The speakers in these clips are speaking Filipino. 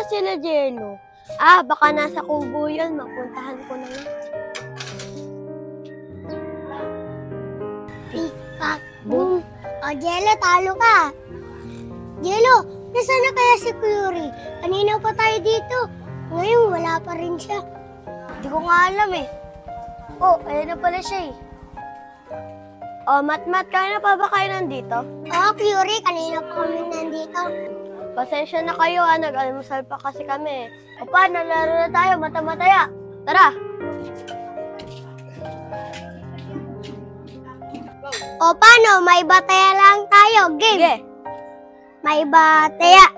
kaya sila Jello? Baka nasa kubo yun. Mapuntahan ko na lang. Tikak, boom. O, Jello, talo ka. Jello, nasaan na kaya si Curie? Kanina pa tayo dito. Ngayon, wala pa rin siya. Hindi ko nga alam eh. Oh, ayun na pala siya eh. Oh, Matmat, kaya na pa ba kayo nandito? Oo, Curie, kanina pa kami nandito. Pasensya na kayo nag-almusal pa kasi kami. O paano, laro na tayo, mata-mataya. Tara! O paano, may bataya lang tayo. Game! Sige! May bataya.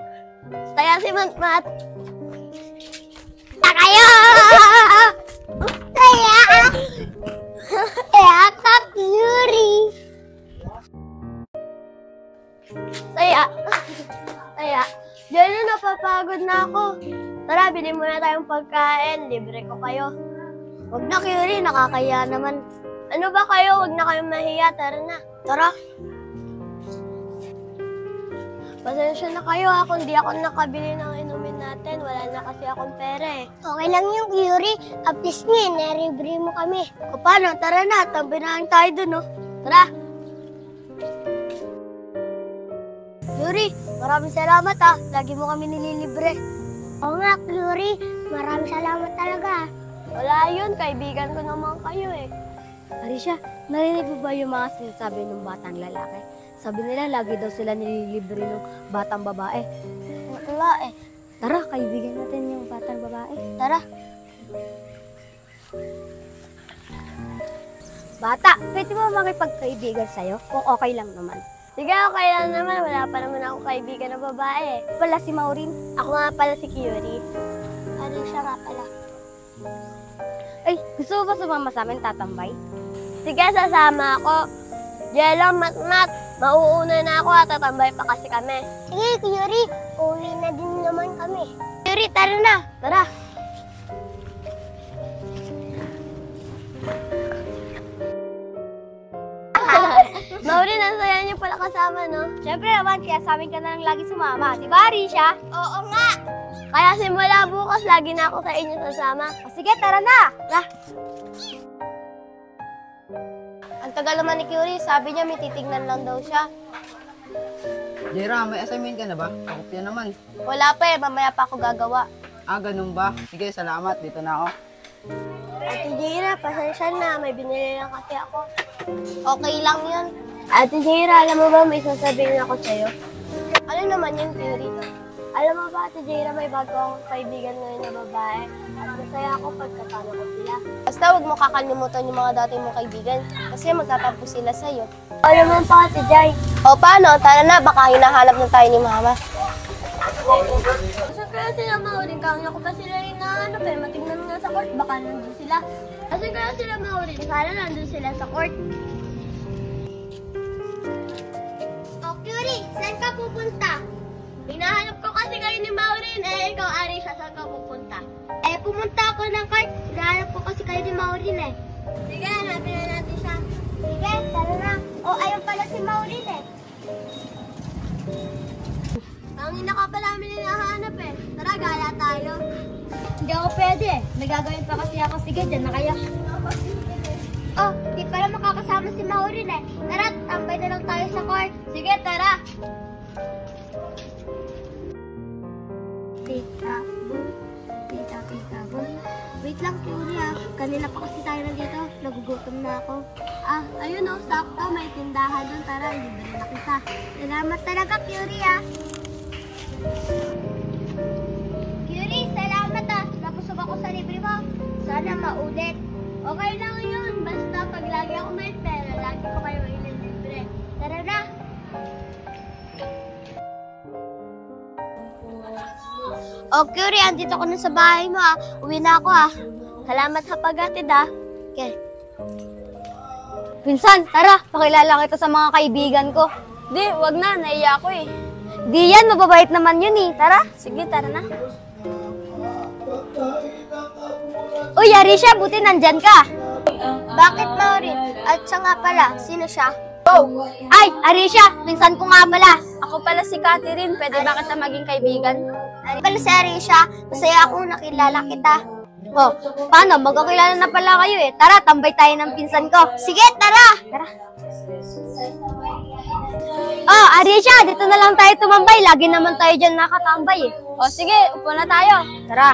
Taya si Matmat. Takayo! Taya! Taya ka, Curie. Taya! Taya! Jello, napapagod na ako. Tara, bilhin muna tayong pagkain. Libre ko kayo. Huwag na, Curie. Nakakaya naman. Ano ba kayo? Huwag na kayong mahiya. Tara na. Tara. Pasensya na kayo kung di ako nakabili ng inumin natin. Wala na kasi akong pera eh. Okay lang yung Curie. At least nga, naribre mo kami. O paano? Tara na. Tambinahan tayo dun, no? Tara. Curie, maraming salamat Lagi mo kami nililibre. Oo nga, Curie. Maraming salamat talaga. Wala yun. Kaibigan ko naman kayo eh. Arisha, narinig mo ba yung mga sinasabi ng batang lalaki? Sabi nila, lagi daw sila nililibre ng batang babae. Wala eh. Tara, kaibigan natin yung batang babae. Tara. Bata, pwede mo makipagkaibigan sa'yo kung okay lang naman. Sige, okay lang naman. Wala pa naman ako kaibigan na babae. Pala si Maureen. Ako nga pala si Curie. Ano siya nga pala? Ay, gusto mo ba sumama sa amin tatambay? Sige, sasama ako. Jello, Matmat, mauuna na ako tatambay pa kasi kami. Sige, Curie. Uwi na din naman kami. Curie, tara na. Tara. Maureen, ang saya niyo pala kasama, no? Siyempre naman, kaya sa amin ka na lang lagi sumama. Di ba, Arisha? Oo nga. Kaya simula bukas, lagi na ako sa inyo sasama. O sige, tara na. Ang tagal naman ni Curie, sabi niya may titignan lang daw siya. Jaira, may assignment ka na ba? Pakopya naman. Wala pa mamaya pa ako gagawa. Ganun ba? Sige, salamat. Dito na ako. Ate Jaira, pasensya na, may binili lang kasi ako. Okay lang yun. Ate Jaira, alam mo ba may sasabihin ako sa'yo? Ano naman yun, Curie? Alam mo ba, Ate Jaira, may bago akong kaibigan ngayon na babae at masaya ako pagkatalo ko sila. Basta huwag mo kakalimutan yung mga dati mong kaibigan kasi magtatampo sila sa'yo. Alam mo pa, Ate Jai. O paano? Tara na, baka hinahanap na tayo ni Mama. Kasi kaya sila Maureen, kanya ko pa sila rin nahanap matignan nga sa court, baka nandun sila. Kasi kaya sila Maureen, sana nandun sila sa court. O, Curie, saan ka pupunta? Hinahanap ko kasi kayo ni Maureen, ikaw, Arisha, saan ka pupunta? Pumunta ako ng court. Hinahanap ko kasi kayo ni Maureen Sige, hanapin na natin siya. Sige, tara na. O, ayun pala si Maureen Ang ina ka pala namin hinahanap Tara, gala tayo. Hindi ako pwede. May gagawin pa kasi ako. Sige, dyan na kayo. Oh, di pala makakasama si Maureen Tara, tambay na lang tayo sa court. Sige, tara. Tita, boom. Tita, boom. Wait lang, Curie Kanina pa kasi tayo nandito. Nagugutom na ako. Ayun sakto. May tindahan doon. Tara, libre na kita. Salamat talaga, Curie Curie, salamat Napusog ako sa libre mo. Sana maulit. Okay lang yun. Basta pag lagi ako may pera, lagi ko kayo ililibre. Tara na. O, Curie, andito ko na sa bahay mo Uwi na ako Salamat sa paghatid Okay. Pinsan, tara. Pakilala kita sa mga kaibigan ko. Di, wag na. Naiya ako Di yan, mababait naman yun Tara. Sige, tara na. Uy, Arisha, buti nandyan ka. Bakit, Maureen? At siya nga pala, sino siya? Ay, Arisha, pinsan ko nga pala. Ako pala si Catherine. Pwede ba kita maging kaibigan? Ako pala si Arisha. Masaya akong nakilala kita. Oh, paano? Magkakilala na pala kayo eh. Tara, tambay tayo ng pinsan ko. Sige, tara! Tara. Oh, Arisha, dito na lang tayo tumambay. Lagi naman tayo dyan nakatambay eh. O sige, upo na tayo. Tara.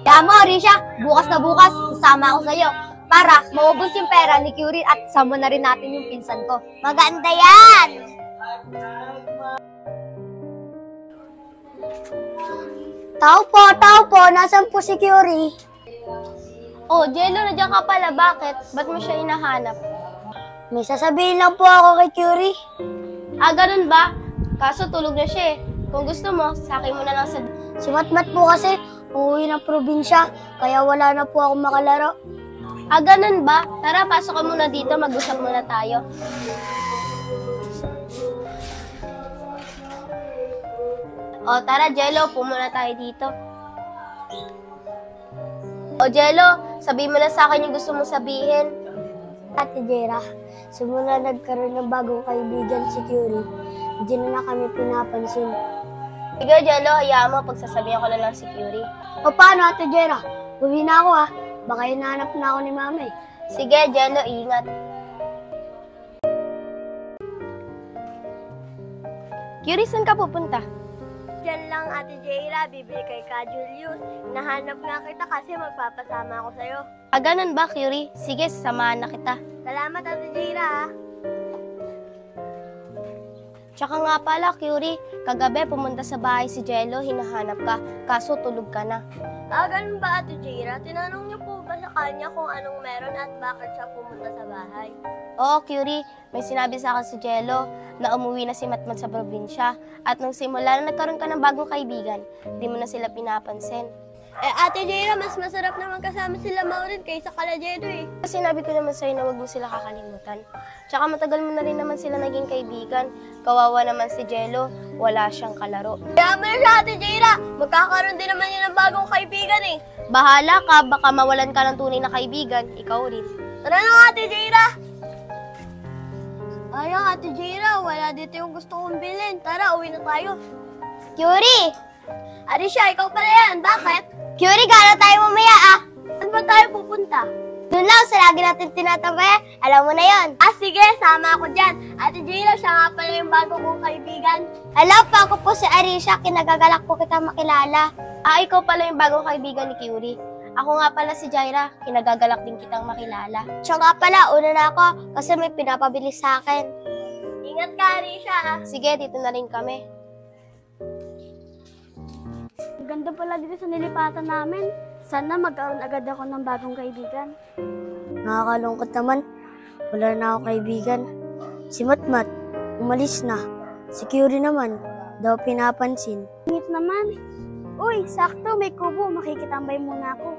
Kaya mo, Arisha, bukas na bukas, sasama ako sa'yo. Para maubos yung pera ni Curie at sama na rin natin yung pinsan ko. Maganda yan! Tao po, nasan po si Curie? Oh, Jello, nandiyan ka pala. Bakit? Ba't mo siya hinahanap? May sasabihin lang po ako kay Curie. Ah, ganun ba? Kaso tulog na siya eh. Kung gusto mo, sa akin mo na lang sa... Si Matmat po kasi uuwi ng probinsya, kaya wala na po akong makalaro. Ah, ganun ba? Tara, pasok ka muna dito. Mag-usap muna tayo. O, tara, Jello. Pumuna tayo dito. O, Jello, sabihin mo na sa akin yung gusto mong sabihin. Ate Jera, simula nagkaroon ng bagong kaibigan si Curie, hindi na kami pinapansin. Sige, Jello, hayaan mo. Pagsasabihan ko na lang si Curie. O paano, Ate Jera? Uwi na ako ha. Baka hinahanap na ako ni Mama eh. Sige, Jello, ingat. Curie, saan ka pupunta? Diyan lang, Ate Jera, bibili kay Ka Julius. Nahanap nga kita kasi magpapasama ako sa'yo. Ah, ganun ba, Curie? Sige, sasamahan na kita. Salamat, Ate Jera ha. Tsaka nga pala, Curie, kagabi pumunta sa bahay si Jello, hinahanap ka, kaso tulog ka na. Ah, ganun ba, Ate Jera? Tinanong niyo po ba sa kanya kung anong meron at bakit siya pumunta sa bahay? Oo, Curie, may sinabi sa akin si Jello na umuwi na si Matmat sa probinsya at nung simula na nagkaroon ka ng bagong kaibigan, di mo na sila pinapansin. Eh, Ate Jera, mas masarap naman kasama sila Maureen kaysa kala Jello eh. Sinabi ko naman sa'yo na huwag mo sila kakalimutan. Tsaka matagal mo na rin naman sila naging kaibigan. Kawawa naman si Jello, wala siyang kalaro. Kaya mo na siya, Ate Jera. Magkakaroon din naman yun ng bagong kaibigan eh. Bahala ka, baka mawalan ka ng tunay na kaibigan, ikaw rin. Tara na, Ate Jera. Ayaw, Ate Jera. Wala dito yung gusto kong bilhin. Tara, uwi na tayo. Curie! Arisha, ikaw pala yan. Bakit? Curie, gala tayo mamaya ah! Saan ba tayo pupunta? Doon lang, sa lagi natin tinatambayan. Alam mo na yon. Ah, sige. Sama ako dyan. Ate Jera, siya nga pala yung bago kong kaibigan. Hello pa, ako po si Arisha. Kinagagalak po kita makilala. Ah, ikaw pala yung bagong kaibigan ni Curie. Ako nga pala si Jaira. Kinagagalak din kitang makilala. Siya nga pala, una na ako kasi may pinapabili sa akin. Ingat ka, Arisha. Sige, dito na rin kami. Ganda pala dito sa nilipatan namin. Sana magkaroon agad ako ng bagong kaibigan. Nakakalungkot naman. Wala na ako kaibigan. Si Matmat, umalis na. Si Curie naman, daw pinapansin. Ngit naman. Uy, sakto, may kubo. Makikitambay muna ako.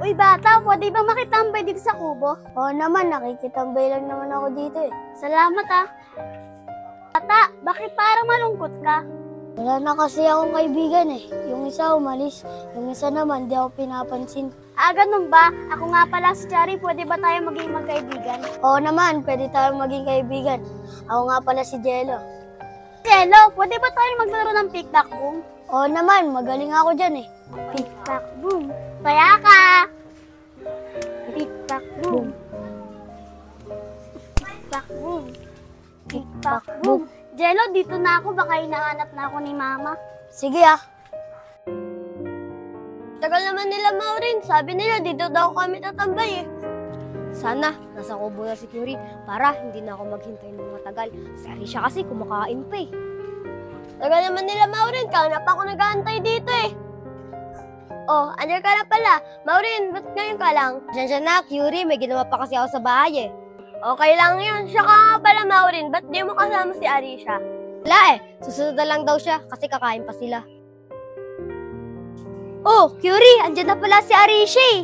Uy, bata, pwede ba makitambay dito sa kubo? Oo naman, nakikitambay lang naman ako dito eh. Salamat ah. Bata, bakit parang malungkot ka? Wala na kasi akong kaibigan eh. Yung isa umalis, yung isa naman di ako pinapansin. Ah, ganun ba? Ako nga pala si Chari, pwede ba tayo maging magkaibigan? Oo naman, pwede tayong maging kaibigan. Ako nga pala si Jello. Jello, pwede ba tayo maglaro ng pick-tack boom? Oo naman, magaling ako dyan eh. Pick-tack boom. Kaya ka! Pick-tack boom. Pick-tack boom. Pick-tack boom. Jello, dito na ako. Baka hinahanap na ako ni Mama. Sige ah. Tagal naman nila Maureen. Sabi nila dito daw kami tatambay eh. Sana, nasa kubo na si Curie para hindi na ako maghintay ng matagal. Si Arisha kasi kumakain pa eh. Tagal naman nila Maureen. Kaya pa ako nag-aantay dito eh. Oh, andyan ka na pala. Maureen, ba't ngayon ka lang? Diyan na, Curie. May ginawa pa kasi ako sa bahay eh. Okay lang yun. Siya ka nga pala Maureen. Ba't di mo kasama si Arisha? Wala eh. Susunod na lang daw siya kasi kakain pa sila. Oh, Curie! Andyan na pala si Arisha eh.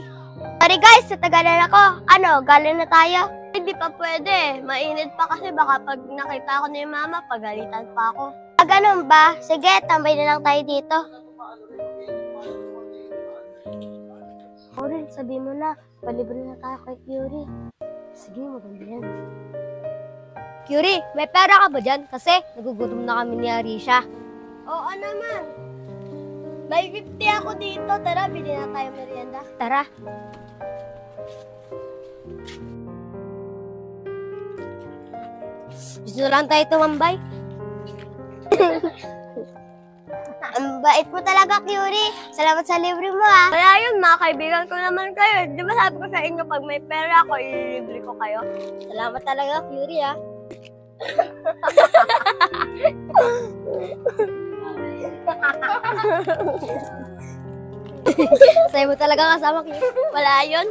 Sorry guys, sa tagalan ako. Ano, galing na tayo? Hindi pa pwede. Mainit pa kasi baka pag nakita ko ni Mama, pagalitan pa ako. Ah, ganun ba? Sige, tambay na lang tayo dito. Maureen, sabi mo na, palibre na tayo kay Curie. Sige, maganda yan. Curie, may pera ka ba dyan? Kasi nagugutom na kami ni Arisha. Oo naman. May 50 ako dito. Tara, bilhin na tayo merienda. Tara. Gusto lang tayo tumambay. Ang bait mo talaga, Curie. Salamat sa libre mo, ah. Kaya yun, mga kaibigan ko naman kayo. Di ba sabi ko sa inyo, pag may pera ako, ililibre ko kayo? Salamat talaga, Curie, ah. Sa'yo mo talaga kasama, Curie. Wala yun.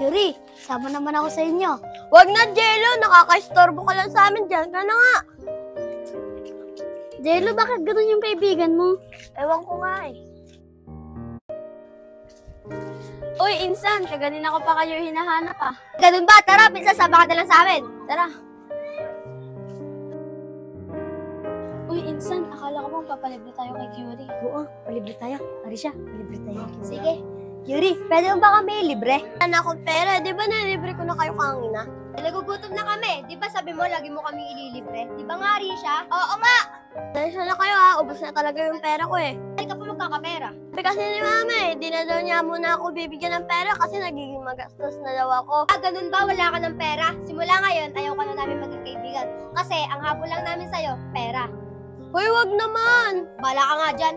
Curie, sama naman ako sa inyo. Wag na, Jello. Nakaka-istorbo ka lang sa amin dyan. Ka na nga. Jello, bakit ganun yung kaibigan mo? Ewan ko nga eh. Uy, Insan, kaganina ko pa kayo hinahanap ah. Ganun ba? Tara, pinsan, sama ka na lang sa amin. Tara. Uy, Insan, akala ko bang papalibre tayo kay Curie. Oo, palibre tayo. Arisha, palibre tayo. Sige. Curie, pwede mo ba kami libre? Wala akong pera. Di ba nalibre ko na kayo kanina? Nagugutom na kami. Di ba sabi mo lagi mo kami ililibre? Di ba nga, Arisha? Oo nga. Dahil na kayo ha. Ubus na talaga yung pera ko eh. Hindi ka pa magkakapera. Sabi kasi ni Mama eh. Di na daw niya muna ako bibigyan ng pera kasi nagiging magastos na daw ako. Ah, ganun ba? Wala ka ng pera? Simula ngayon, ayaw ka na namin maging kaibigan. Kasi ang habol lang namin sa'yo, pera. Hoy, wag naman. Bala ka nga dyan.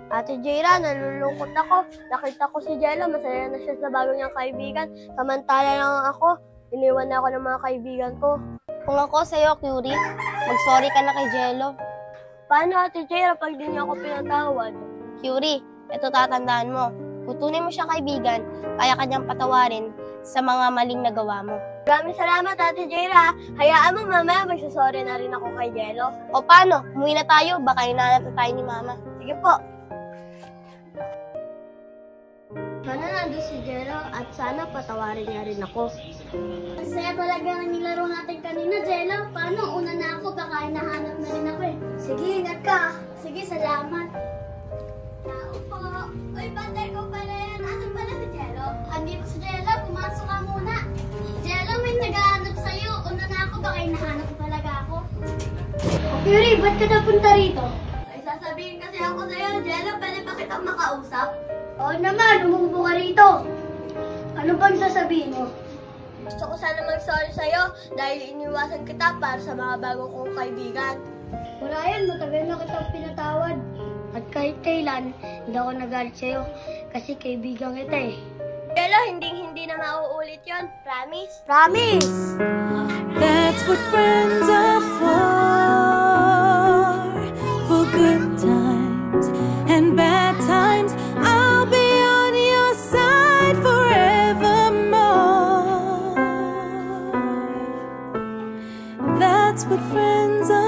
Ate Jaira, nalulungkot ako. Nakita ko si Jello, masaya na siya sa bago niyang kaibigan. Samantala lang ako, iniwan na ako ng mga kaibigan ko. Kung ako sa'yo, Curie, mag-sorry ka na kay Jello. Paano, Ate Jaira, pag di niya ako pinatawad? Curie, ito tatandaan mo. Kutunin mo siya kaibigan, kaya kanyang patawarin sa mga maling nagawa mo. Maraming salamat, Ate Jaira. Hayaan mo, mamaya magsasorry na rin ako kay Jello. O paano? Umuwi na tayo, baka hinahanap na tayo ni Mama. Sige po. Sana nandun si Jello at sana patawarin niya rin ako. Masaya talaga ang nilaro natin kanina, Jello. Paano? Una na ako, baka hinahanap na rin ako eh. Sige, ingat ka. Sige, salamat. Tao po. Uy, bantay ko pala yan. Asan pala si Jello? Andito si Jello, pumasok ka muna. Jello, may naghahanap sa'yo. Una na ako, baka hinahanap talaga ako. Curie, ba't ka napunta rito? Ay, sasabihin kasi ako sa'yo, Jello, pwede ba kitang makausap? Oo naman, umupo ka rito. Ano bang sasabihin mo? Gusto ko sana mag-sorry sa'yo dahil iniwasan kita para sa mga bago kong kaibigan. Wala yan, matagal na kitang pinatawad. At kahit kailan, hindi ako nagalit sa'yo. Kasi kaibigan kita eh. Jello, hindi na mauulit yon. Promise? Promise! That's what friends are for good times and bad times. I'll be on your side forevermore. That's what friends are